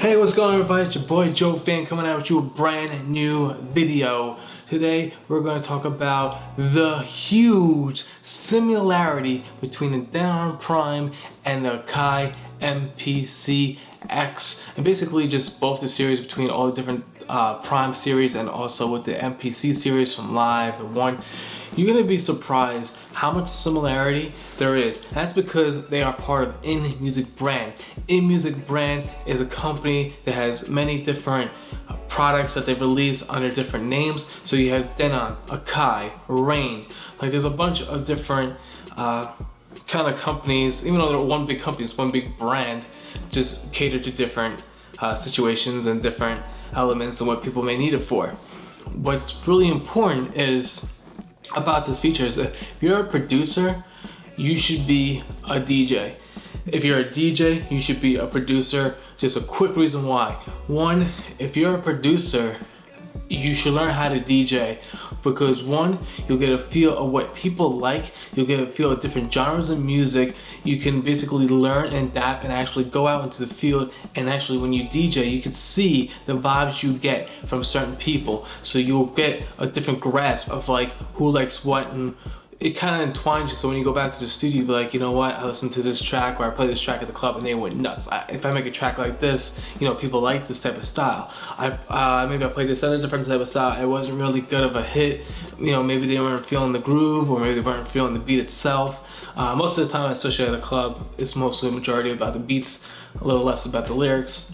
Hey, what's going on, everybody? It's your boy Joe Fan coming out with you a brand new video. Today we're going to talk about the huge similarity between the Denon Prime and the Akai MPC X, and basically just both the series between all the different Prime series and also with the MPC series from Live, the one. You're going to be surprised how much similarity there is. That's because they are part of Inmusic Brand. Inmusic Brand is a company that has many different products that they release under different names. So you have Denon, Akai, Rain. Like there's a bunch of different kind of companies, even though they're one big company, it's one big brand, just cater to different situations and different elements and what people may need it for. What's really important is about this feature is that if you're a producer, you should be a DJ. If you're a DJ, you should be a producer. Just a quick reason why. One, if you're a producer, you should learn how to DJ, because one, you'll get a feel of what people like, you'll get a feel of different genres of music, you can basically learn and adapt and actually go out into the field, and actually when you DJ, you can see the vibes you get from certain people, so you'll get a different grasp of like who likes what, and it kind of entwines you. So when you go back to the studio, you'll be like, you know what, I listened to this track or I played this track at the club and they went nuts. If I make a track like this, you know, people like this type of style. Maybe I played this other different type of style. It wasn't really good of a hit. You know, maybe they weren't feeling the groove, or maybe they weren't feeling the beat itself. Most of the time, especially at a club, it's mostly a majority about the beats, a little less about the lyrics.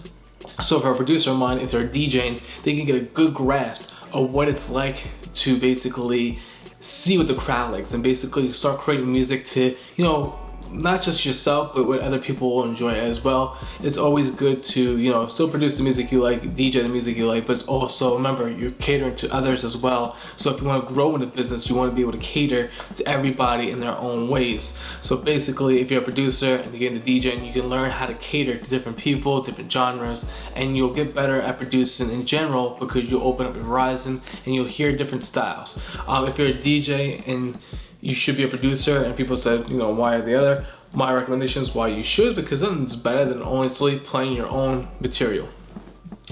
So for a producer of mine, if they're DJing, they can get a good grasp of what it's like to basically see what the crowd likes and basically start creating music to, you know, not just yourself, but what other people will enjoy as well. It's always good to, you know, still produce the music you like, DJ the music you like, but it's also, remember, you're catering to others as well. So if you want to grow in the business, you want to be able to cater to everybody in their own ways. So basically, if you're a producer and you get into DJing, you can learn how to cater to different people, different genres, and you'll get better at producing in general because you'll open up your horizon and you'll hear different styles. If you're a DJ and you should be a producer, and people said, you know, why or the other, my recommendation is why you should, because then it's better than honestly playing your own material.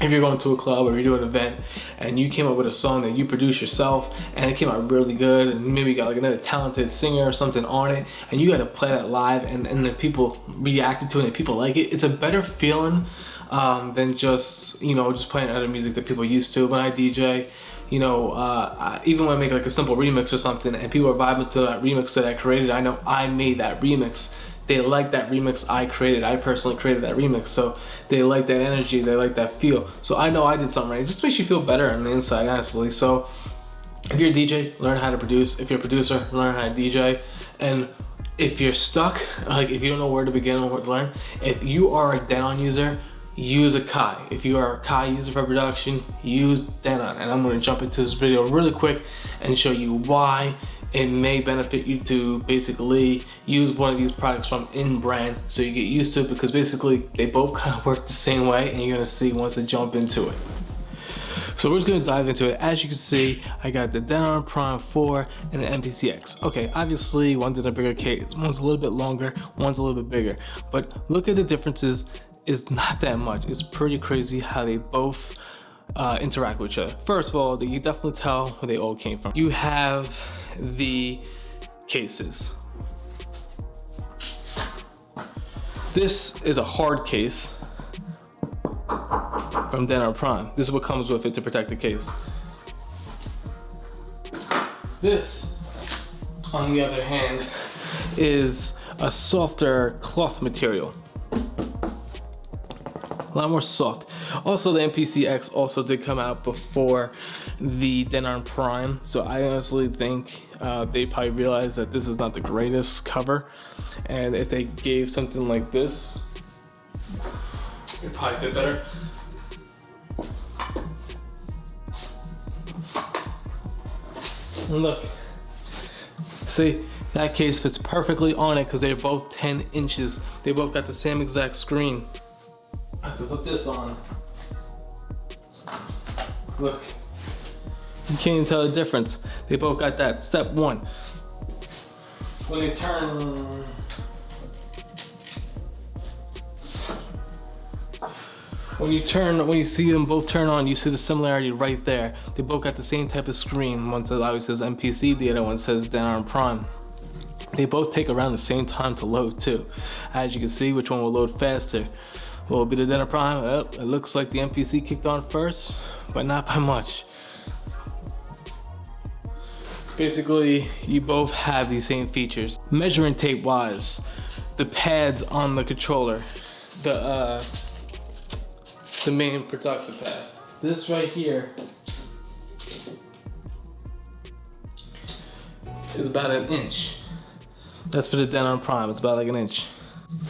If you're going to a club or you're doing an event and you came up with a song that you produced yourself and it came out really good, and maybe you got like another talented singer or something on it, and you got to play that live and then people reacted to it and people like it, it's a better feeling than just, you know, just playing other music that people used to. When I DJ, you know, even when I make like a simple remix or something and people are vibing to that remix that I created, I know I made that remix. They like that remix I created. I personally created that remix, so they like that energy, they like that feel. So I know I did something right. It just makes you feel better on the inside, honestly. So if you're a DJ, learn how to produce. If you're a producer, learn how to DJ. And if you're stuck, like if you don't know where to begin or where to learn, if you are a Denon user, use Akai. If you are a Akai user for production, use Denon. And I'm going to jump into this video really quick and show you why it may benefit you to basically use one of these products from Brand, so you get used to it, because basically they both kind of work the same way, and you're going to see once I jump into it. So we're just going to dive into it. As you can see, I got the Denon Prime 4 and the MPC X. Okay, obviously one's in a bigger case, one's a little bit longer, one's a little bit bigger, but look at the differences. It's not that much. It's pretty crazy how they both interact with each other. First of all, you definitely tell where they all came from. You have the cases. This is a hard case from Denon Prime. This is what comes with it to protect the case. This, on the other hand, is a softer cloth material. A lot more soft. Also, the MPC X also did come out before the Denon Prime, so I honestly think they probably realized that this is not the greatest cover, and if they gave something like this, it'd probably fit better. And look, see, that case fits perfectly on it because they're both 10 inches. They both got the same exact screen. I could put this on. Look, you can't even tell the difference. They both got that. Step one. When they turn, when you see them both turn on, you see the similarity right there. They both got the same type of screen. One says, obviously says MPC, the other one says Denon Prime. They both take around the same time to load too. As you can see, which one will load faster? Will it be the Denon Prime? Oh, it looks like the MPC kicked on first, but not by much. Basically, you both have these same features. Measuring tape wise, the pads on the controller, the main production pad. This right here is about an inch. That's for the Denon Prime, it's about like an inch.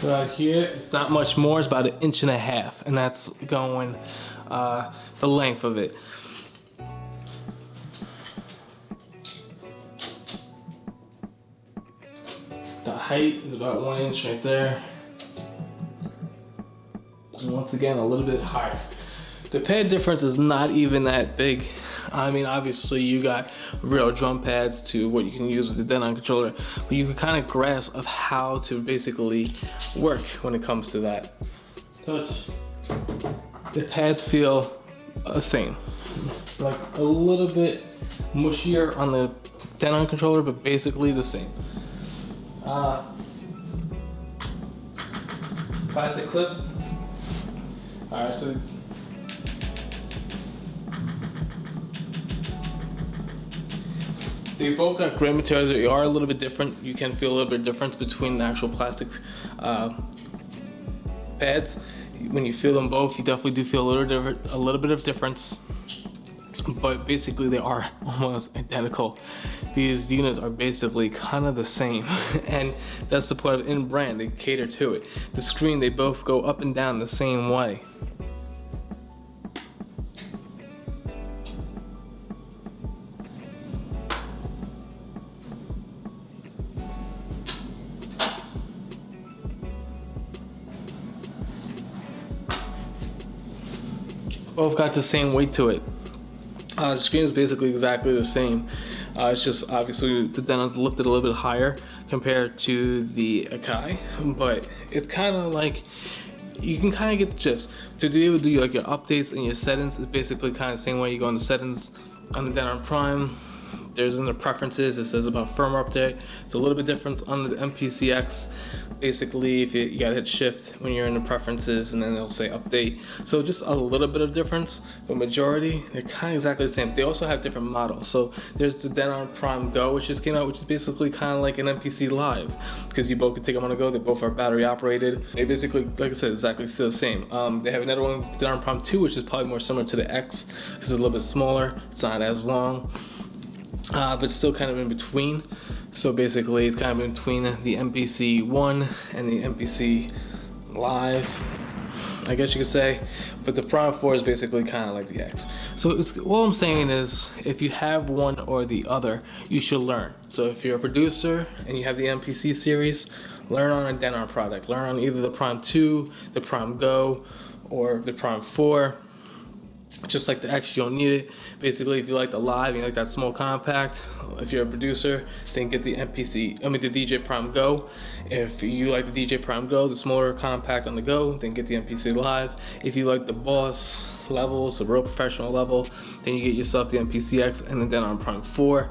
Right here, it's not much more, it's about 1.5 inches, and that's going the length of it. The height is about 1 inch right there. And once again, a little bit higher. The pad difference is not even that big. I mean, obviously you got real drum pads to what you can use with the Denon controller, but you can kind of grasp of how to basically work when it comes to that. Touch. The pads feel the same. Like a little bit mushier on the Denon controller, but basically the same. Plastic clips. Alright, so they both got great materials. They are a little bit different. You can feel a little bit difference between the actual plastic pads. When you feel them both, you definitely do feel a little bit of difference. But basically, they are almost identical. These units are basically kind of the same, and that's the part of in brand. They cater to it. The screen, they both go up and down the same way. Both got the same weight to it. The screen is basically exactly the same. It's just obviously the Denon's lifted a little bit higher compared to the Akai, but it's kind of like you can kind of get the gist. To be able to do like your updates and your settings is basically kind of the same way. You go into settings on the Denon Prime. There's in the preferences, it says about firmware update. It's a little bit different on the MPCX. Basically, if you gotta hit shift when you're in the preferences, and then it'll say update. So just a little bit of difference, but majority, they're kind of exactly the same. They also have different models. So there's the Denon Prime Go, which just came out, which is basically kind of like an MPC Live, because you both can take them on the go. They both are battery operated. They basically, like I said, exactly still the same. They have another one, Denon Prime 2, which is probably more similar to the X, because it's a little bit smaller. It's not as long. But still kind of in between. So basically it's kind of in between the MPC 1 and the MPC Live, I guess you could say. But the Prime 4 is basically kind of like the X. So all I'm saying is, if you have one or the other, you should learn. So if you're a producer and you have the MPC series, learn on a Denon product. Learn on either the Prime 2, the Prime Go, or the Prime 4. Just like the X, you don't need it. Basically, if you like the Live, you like that small compact, if you're a producer, then get the DJ Prime Go. If you like the DJ Prime Go, the smaller compact on the go, then get the MPC Live. If you like the boss levels, the real professional level, then you get yourself the MPC X and then on Prime 4.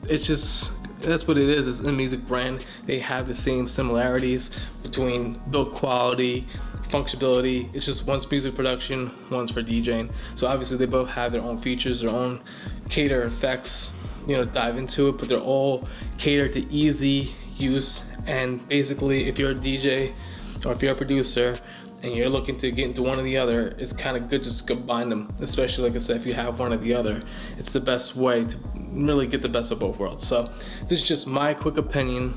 It's just, that's what it is. It's Inmusic Brand. They have the same similarities between build quality, functionality. It's just one's music production, one's for DJing. So obviously they both have their own features, their own cater effects, you know, dive into it, but they're all catered to easy use. And basically, if you're a DJ or if you're a producer and you're looking to get into one or the other, it's kind of good just to combine them. Especially, like I said, if you have one or the other, it's the best way to really get the best of both worlds. So this is just my quick opinion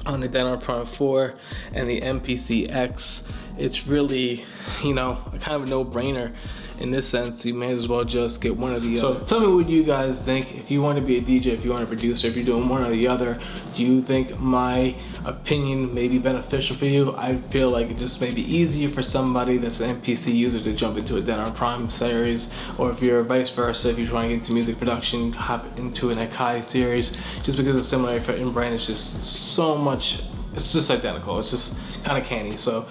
on the Denon Prime 4 and the MPC X. It's really, you know, a kind of a no-brainer in this sense. You may as well just get one or the other. So tell me what you guys think. If you want to be a DJ, if you want to producer, if you're doing one or the other, do you think my opinion may be beneficial for you? I feel like it just may be easier for somebody that's an MPC user to jump into a Denon Prime series, or if you're vice versa, if you're trying to get into music production, hop into an Akai series, just because it's similar. For in brand, it's just so much, it's just identical. It's just kind of canny. So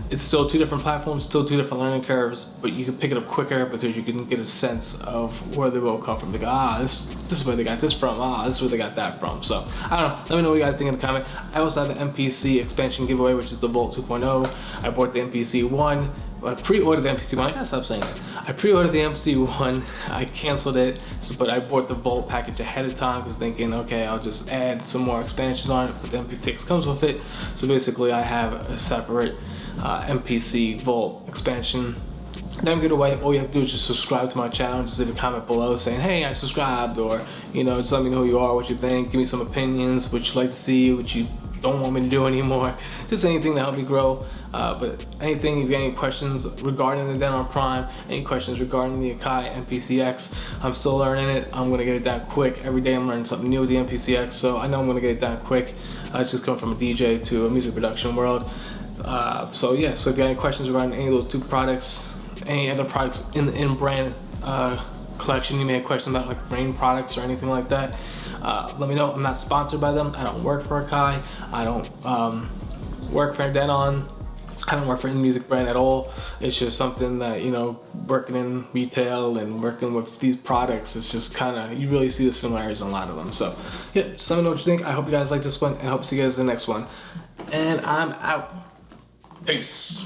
it's still two different platforms, still two different learning curves, but you can pick it up quicker because you can get a sense of where they will come from. Like, this is where they got this from, this is where they got that from. So I don't know, let me know what you guys think in the comment. I also have the MPC expansion giveaway, which is the Volt 2.0. I bought the MPC 1. I pre-ordered the MPC 1, I gotta stop saying that. I pre-ordered the MPC 1, I canceled it, but I bought the Volt package ahead of time because thinking, okay, I'll just add some more expansions on it, but the MPC comes with it. So basically I have a separate MPC Volt expansion. Then get away, all you have to do is just subscribe to my channel, just leave a comment below saying, hey, I subscribed, or, you know, just let me know who you are, what you think, give me some opinions, what you like to see, what you don't want me to do anymore, just anything to help me grow. But anything, if you have any questions regarding the Denon Prime, any questions regarding the Akai MPCX, I'm still learning it. I'm gonna get it done quick. Every day I'm learning something new with the MPCX, so I know I'm gonna get it done quick. It's just going from a DJ to a music production world. So yeah, so if you have any questions regarding any of those two products, any other products in the in-brand collection, you may have questions about like Rain products or anything like that, let me know. I'm not sponsored by them. I don't work for Akai. I don't work for Denon. I don't work for Inmusic Brand at all. It's just something that, you know, working in retail and working with these products, it's just kind of, you really see the similarities in a lot of them. So yeah, just let me know what you think. I hope you guys like this one, and I hope to see you guys in the next one. And I'm out. Peace.